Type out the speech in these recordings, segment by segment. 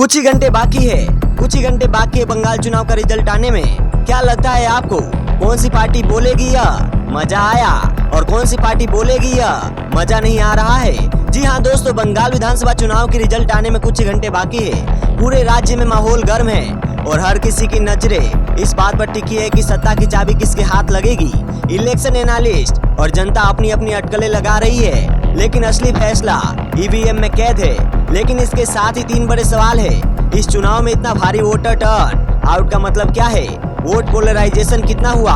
कुछ ही घंटे बाकी है, कुछ ही घंटे बाकी है बंगाल चुनाव का रिजल्ट आने में। क्या लगता है आपको, कौन सी पार्टी बोलेगी यह मजा आया और कौन सी पार्टी बोलेगी यह मजा नहीं आ रहा है? जी हाँ दोस्तों, बंगाल विधानसभा चुनाव की रिजल्ट आने में कुछ ही घंटे बाकी है। पूरे राज्य में माहौल गर्म है और हर किसी की नजरें इस बात पर टिकी है कि सत्ता की चाबी किसके हाथ लगेगी। इलेक्शन एनालिस्ट और जनता अपनी अपनी अटकलें लगा रही है, लेकिन असली फैसला ईवीएम में कैद है। लेकिन इसके साथ ही तीन बड़े सवाल है। इस चुनाव में इतना भारी वोटर टर्न आउट का मतलब क्या है? वोट पोलराइजेशन कितना हुआ?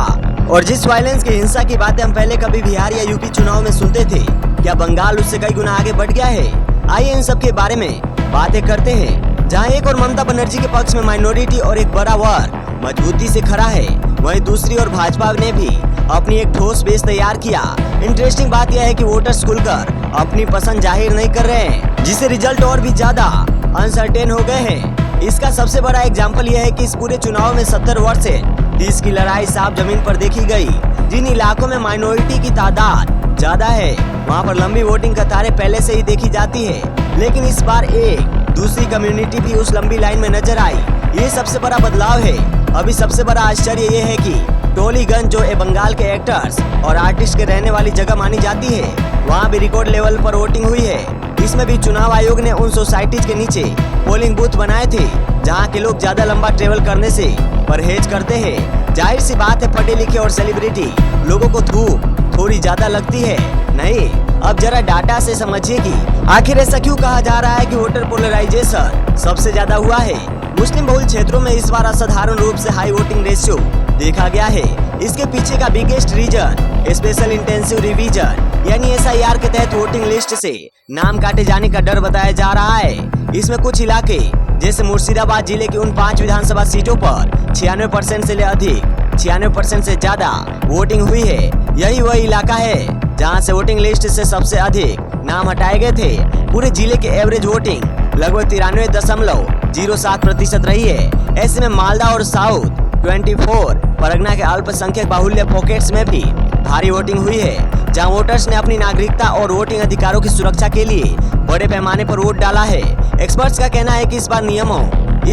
और जिस वायलेंस की हिंसा की बातें हम पहले कभी बिहार या यूपी चुनाव में सुनते थे, क्या बंगाल उससे कई गुना आगे बढ़ गया है? आइए इन सब के बारे में बातें करते हैं। जहां एक और ममता बनर्जी के पक्ष में माइनॉरिटी और एक बड़ा वर्ग मजबूती से खड़ा है, वहीं दूसरी ओर भाजपा ने भी अपनी एक ठोस बेस तैयार किया। इंटरेस्टिंग बात यह है कि वोटर्स खुलकर अपनी पसंद जाहिर नहीं कर रहे हैं, जिससे रिजल्ट और भी ज्यादा अनसर्टेन हो गए हैं। इसका सबसे बड़ा एग्जाम्पल यह है कि इस पूरे चुनाव में 70 वर्ष से 30 की लड़ाई साफ जमीन पर देखी गई। जिन इलाकों में माइनॉरिटी की तादाद ज्यादा है, वहाँ पर लंबी वोटिंग कतारें पहले से ही देखी जाती है, लेकिन इस बार एक दूसरी कम्युनिटी भी उस लंबी लाइन में नजर आई। ये सबसे बड़ा बदलाव है। अभी सबसे बड़ा आश्चर्य ये है कि टोलीगंज, जो बंगाल के एक्टर्स और आर्टिस्ट के रहने वाली जगह मानी जाती है, वहाँ भी रिकॉर्ड लेवल पर वोटिंग हुई है। इसमें भी चुनाव आयोग ने उन सोसाइटीज के नीचे पोलिंग बूथ बनाए थे जहाँ के लोग ज्यादा लंबा ट्रेवल करने से परहेज करते हैं। जाहिर सी बात है, पढ़े लिखे और सेलिब्रिटी लोगों को धूप थोड़ी ज्यादा लगती है। नहीं, अब जरा डाटा से समझिए कि आखिर ऐसा क्यों कहा जा रहा है कि वोटर पोलराइजेशन सबसे ज्यादा हुआ है। मुस्लिम बहुल क्षेत्रों में इस बार असाधारण रूप से हाई वोटिंग रेशियो देखा गया है। इसके पीछे का biggest reason special intensive revision यानी SIR के तहत वोटिंग लिस्ट से नाम काटे जाने का डर बताया जा रहा है। इसमें कुछ इलाके जैसे मुर्शिदाबाद जिले की उन 5 विधानसभा सीटों पर 96% से अधिक 96% से ज्यादा वोटिंग हुई है। यही वह इलाका है जहां से वोटिंग लिस्ट से सबसे अधिक नाम हटाए गए थे। पूरे जिले के एवरेज वोटिंग लगभग 93.07% रही है। ऐसे में मालदा और साउथ 24 परगना के अल्पसंख्यक बाहुल्य पॉकेट्स में भी भारी वोटिंग हुई है, जहां वोटर्स ने अपनी नागरिकता और वोटिंग अधिकारों की सुरक्षा के लिए बड़े पैमाने पर वोट डाला है। एक्सपर्ट्स का कहना है कि इस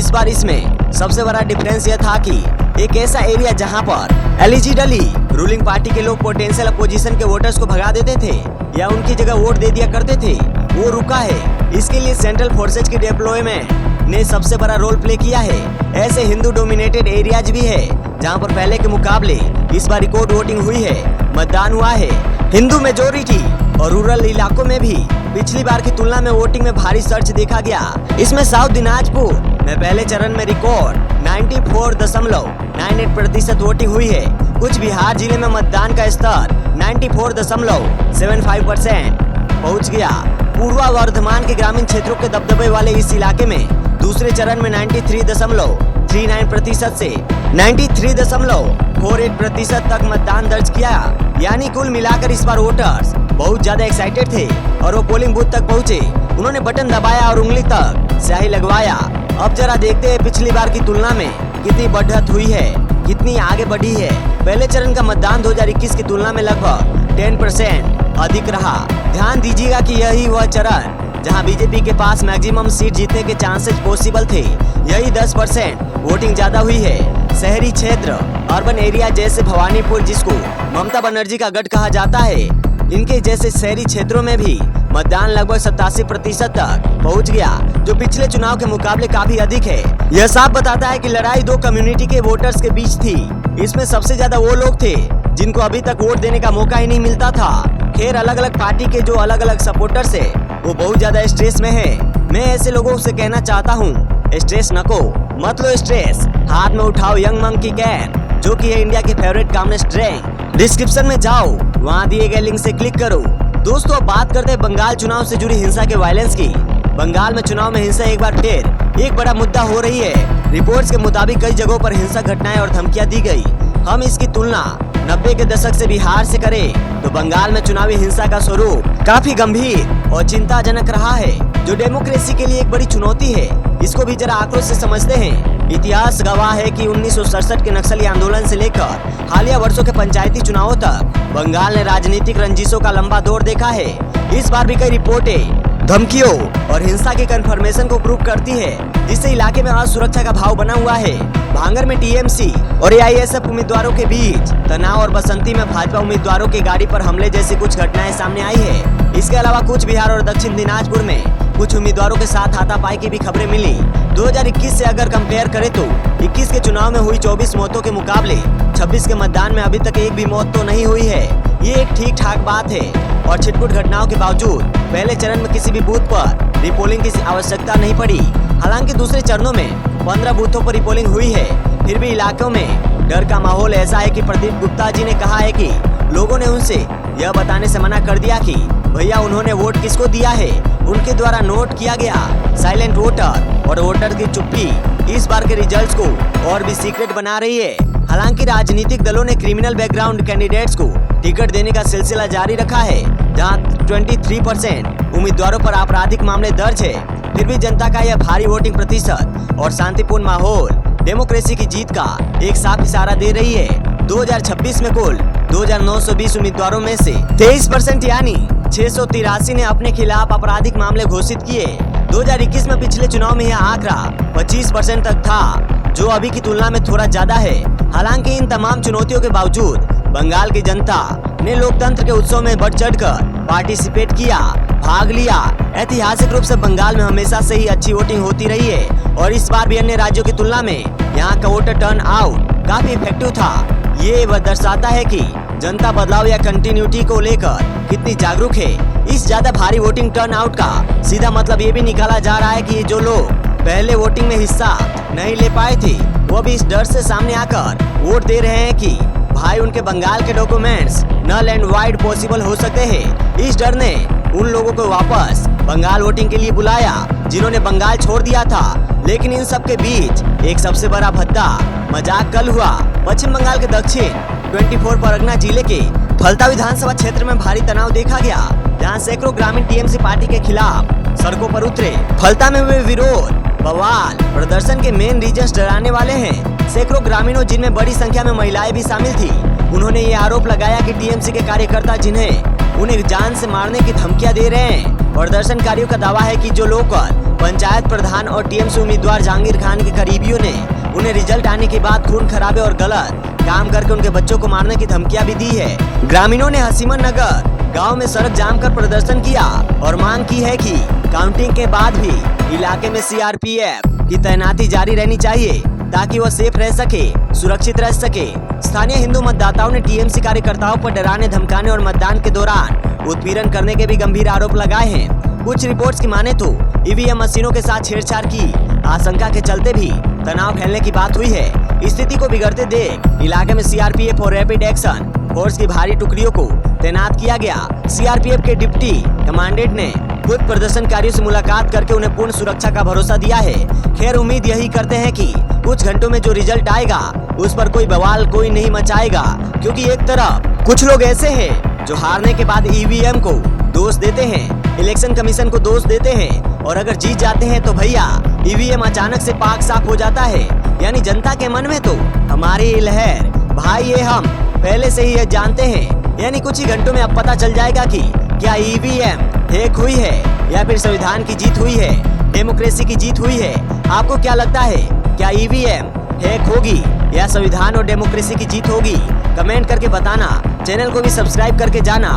बार इसमें सबसे बड़ा डिफरेंस यह था कि एक ऐसा एरिया जहां पर एलिजिडली रूलिंग पार्टी के लोग पोटेंशियल अपोजिशन के वोटर्स को भगा देते थे या उनकी जगह वोट दे दिया करते थे, वो रुका है। इसके लिए सेंट्रल फोर्सेज की डिप्लॉयमेंट ने सबसे बड़ा रोल प्ले किया है। ऐसे हिंदू डोमिनेटेड एरियाज भी है जहां पर पहले के मुकाबले इस बार रिकॉर्ड वोटिंग हुई है, मतदान हुआ है। हिंदू मेजोरिटी और रूरल इलाकों में भी पिछली बार की तुलना में वोटिंग में भारी सर्च देखा गया। इसमें साउथ दिनाजपुर में पहले चरण में रिकॉर्ड 94.98% वोटिंग हुई है। कुछ बिहार जिले में मतदान का स्तर 94.75% पहुंच गया। पूर्वा वर्धमान के ग्रामीण क्षेत्रों के दबदबे वाले इस इलाके में दूसरे चरण में 93.39% से 93.48% तक मतदान दर्ज किया। यानी कुल मिलाकर इस बार वोटर्स बहुत ज्यादा एक्साइटेड थे और वो पोलिंग बूथ तक पहुंचे। उन्होंने बटन दबाया और उंगली तक स्याही लगवाया। अब जरा देखते हैं पिछली बार की तुलना में कितनी बढ़त हुई है, कितनी आगे बढ़ी है। पहले चरण का मतदान 2021 की तुलना में लगभग 10% अधिक रहा। ध्यान दीजिएगा कि यही वह चरण जहां बीजेपी के पास मैक्सिमम सीट जीतने के चांसेस पॉसिबल थे। यही 10% वोटिंग ज्यादा हुई है। शहरी क्षेत्र, अर्बन एरिया जैसे भवानीपुर, जिसको ममता बनर्जी का गढ़ कहा जाता है, इनके जैसे शहरी क्षेत्रों में भी मतदान लगभग 87% तक पहुंच गया, जो पिछले चुनाव के मुकाबले काफी अधिक है। यह साफ बताता है कि लड़ाई दो कम्युनिटी के वोटर्स के बीच थी। इसमें सबसे ज्यादा वो लोग थे जिनको अभी तक वोट देने का मौका ही नहीं मिलता था। खैर, अलग अलग पार्टी के जो अलग अलग सपोर्टर्स है, वो बहुत ज्यादा स्ट्रेस में है। मैं ऐसे लोगों से कहना चाहता हूँ, स्ट्रेस नको, मत लो स्ट्रेस। हाथ में उठाओ यंग मंकी कैन, जो कि है इंडिया की फेवरेट कामनेस ड्रिंक। डिस्क्रिप्शन में जाओ, वहाँ दिए गए लिंक से क्लिक करो। दोस्तों, अब बात करते हैं बंगाल चुनाव से जुड़ी हिंसा के वायलेंस की। बंगाल में चुनाव में हिंसा एक बार फिर एक बड़ा मुद्दा हो रही है। रिपोर्ट्स के मुताबिक कई जगहों पर हिंसक घटनाएं और धमकियां दी गई। हम इसकी तुलना 90 के दशक से बिहार से करें तो बंगाल में चुनावी हिंसा का स्वरूप काफी गंभीर और चिंताजनक रहा है, जो डेमोक्रेसी के लिए एक बड़ी चुनौती है। इसको भी जरा आक्रोश से समझते हैं। इतिहास गवाह है कि 1967 के नक्सली आंदोलन से लेकर हालिया वर्षों के पंचायती चुनावों तक बंगाल ने राजनीतिक रंजिशों का लंबा दौर देखा है। इस बार भी कई रिपोर्टें धमकियों और हिंसा की कन्फर्मेशन को प्रूव करती है, जिससे इलाके में असुरक्षा का भाव बना हुआ है। भांगर में टीएमसी और एआईएसएफ उम्मीदवारों के बीच तनाव और बसंती में भाजपा उम्मीदवारों की गाड़ी पर हमले जैसी कुछ घटनाएं सामने आई है। इसके अलावा कुछ बिहार और दक्षिण दिनाजपुर में कुछ उम्मीदवारों के साथ हाथापाई की भी खबरें मिली। 2021 से अगर कंपेयर करें तो 21 के चुनाव में हुई 24 मौतों के मुकाबले 26 के मतदान में अभी तक एक भी मौत तो नहीं हुई है। ये एक ठीक ठाक बात है और छिटपुट घटनाओं के बावजूद पहले चरण में किसी भी बूथ पर रिपोलिंग की आवश्यकता नहीं पड़ी। हालांकि दूसरे चरणों में 15 बूथों पर रिपोलिंग हुई है। फिर भी इलाकों में डर का माहौल ऐसा है कि प्रदीप गुप्ता जी ने कहा है कि लोगों ने उनसे यह बताने से मना कर दिया कि भैया उन्होंने वोट किसको दिया है। उनके द्वारा नोट किया गया साइलेंट वोटर और वोटर की चुप्पी इस बार के रिजल्ट्स को और भी सीक्रेट बना रही है। हालांकि राजनीतिक दलों ने क्रिमिनल बैकग्राउंड कैंडिडेट्स को टिकट देने का सिलसिला जारी रखा है, जहां 23% उम्मीदवारों पर आपराधिक मामले दर्ज है। फिर भी जनता का यह भारी वोटिंग प्रतिशत और शांतिपूर्ण माहौल डेमोक्रेसी की जीत का एक साफ इशारा दे रही है। 2026 में कुल 2920 उम्मीदवारों में से 23% यानी 683 ने अपने खिलाफ आपराधिक मामले घोषित किए। 2021 में पिछले चुनाव में यह आंकड़ा 25% तक था, जो अभी की तुलना में थोड़ा ज्यादा है। हालांकि इन तमाम चुनौतियों के बावजूद बंगाल की जनता ने लोकतंत्र के उत्सव में बढ़ चढ़कर पार्टिसिपेट किया, भाग लिया। ऐतिहासिक रूप से बंगाल में हमेशा से ही अच्छी वोटिंग होती रही है और इस बार भी अन्य राज्यों की तुलना में यहाँ का वोटर टर्न आउट काफी इफेक्टिव था। ये वह दर्शाता है कि जनता बदलाव या कंटिन्यूटी को लेकर कितनी जागरूक है। इस ज्यादा भारी वोटिंग टर्न आउट का सीधा मतलब ये भी निकाला जा रहा है कि जो लोग पहले वोटिंग में हिस्सा नहीं ले पाए थे, वो भी इस डर से सामने आकर वोट दे रहे हैं कि भाई उनके बंगाल के documents null and void possible हो सकते हैं। इस डर ने उन लोगों को वापस बंगाल वोटिंग के लिए बुलाया जिन्होंने बंगाल छोड़ दिया था। लेकिन इन सब के बीच एक सबसे बड़ा भद्दा मजाक कल हुआ। पश्चिम बंगाल के दक्षिण 24 परगना जिले के फलता विधानसभा क्षेत्र में भारी तनाव देखा गया, जहां सैकड़ों ग्रामीण टीएमसी पार्टी के खिलाफ सड़कों पर उतरे। फलता में हुए विरोध, बवाल, प्रदर्शन के मेन रीजंस डराने वाले हैं। सैकड़ों ग्रामीणों, जिनमें बड़ी संख्या में महिलाएं भी शामिल थी, उन्होंने ये आरोप लगाया कि टीएमसी के कार्यकर्ता जिन्हें उन्हें जान से मारने की धमकियां दे रहे हैं। प्रदर्शनकारियों का दावा है कि जो लोकल पंचायत प्रधान और टीएमसी उम्मीदवार जहांगीर खान के करीबियों ने उन्हें रिजल्ट आने के बाद खून खराबे और गलत काम करके उनके बच्चों को मारने की धमकियां भी दी है। ग्रामीणों ने हसीमन नगर गांव में सड़क जाम कर प्रदर्शन किया और मांग की है कि काउंटिंग के बाद भी इलाके में सीआरपीएफ की तैनाती जारी रहनी चाहिए ताकि वह सेफ रह सके, सुरक्षित रह सके। स्थानीय हिंदू मतदाताओं ने टीएमसी कार्यकर्ताओं पर डराने, धमकाने और मतदान के दौरान उत्पीड़न करने के भी गंभीर आरोप लगाए हैं। कुछ रिपोर्ट्स की माने तो ईवीएम मशीनों के साथ छेड़छाड़ की आशंका के चलते भी तनाव फैलने की बात हुई है। स्थिति को बिगड़ते देख इलाके में सीआरपीएफ और रैपिड एक्शन फोर्स की भारी टुकड़ियों को तैनात किया गया। सीआरपीएफ के डिप्टी कमांडेंट ने खुद प्रदर्शनकारियों से मुलाकात करके उन्हें पूर्ण सुरक्षा का भरोसा दिया है। खैर, उम्मीद यही करते हैं कि कुछ घंटों में जो रिजल्ट आएगा उस पर कोई बवाल कोई नहीं मचाएगा, क्योंकि एक तरफ कुछ लोग ऐसे हैं जो हारने के बाद ईवीएम को दोष देते हैं, इलेक्शन कमीशन को दोष देते हैं और अगर जीत जाते हैं तो भैया ईवीएम अचानक से पाक साफ हो जाता है। यानी जनता के मन में तो हमारी ये लहर, भाई ये हम पहले से ही ये जानते हैं। यानी कुछ ही घंटों में अब पता चल जाएगा कि क्या ईवीएम हैक हुई है या फिर संविधान की जीत हुई है, डेमोक्रेसी की जीत हुई है। आपको क्या लगता है, क्या ईवीएम हैक होगी या संविधान और डेमोक्रेसी की जीत होगी? कमेंट करके बताना, चैनल को भी सब्सक्राइब करके जाना।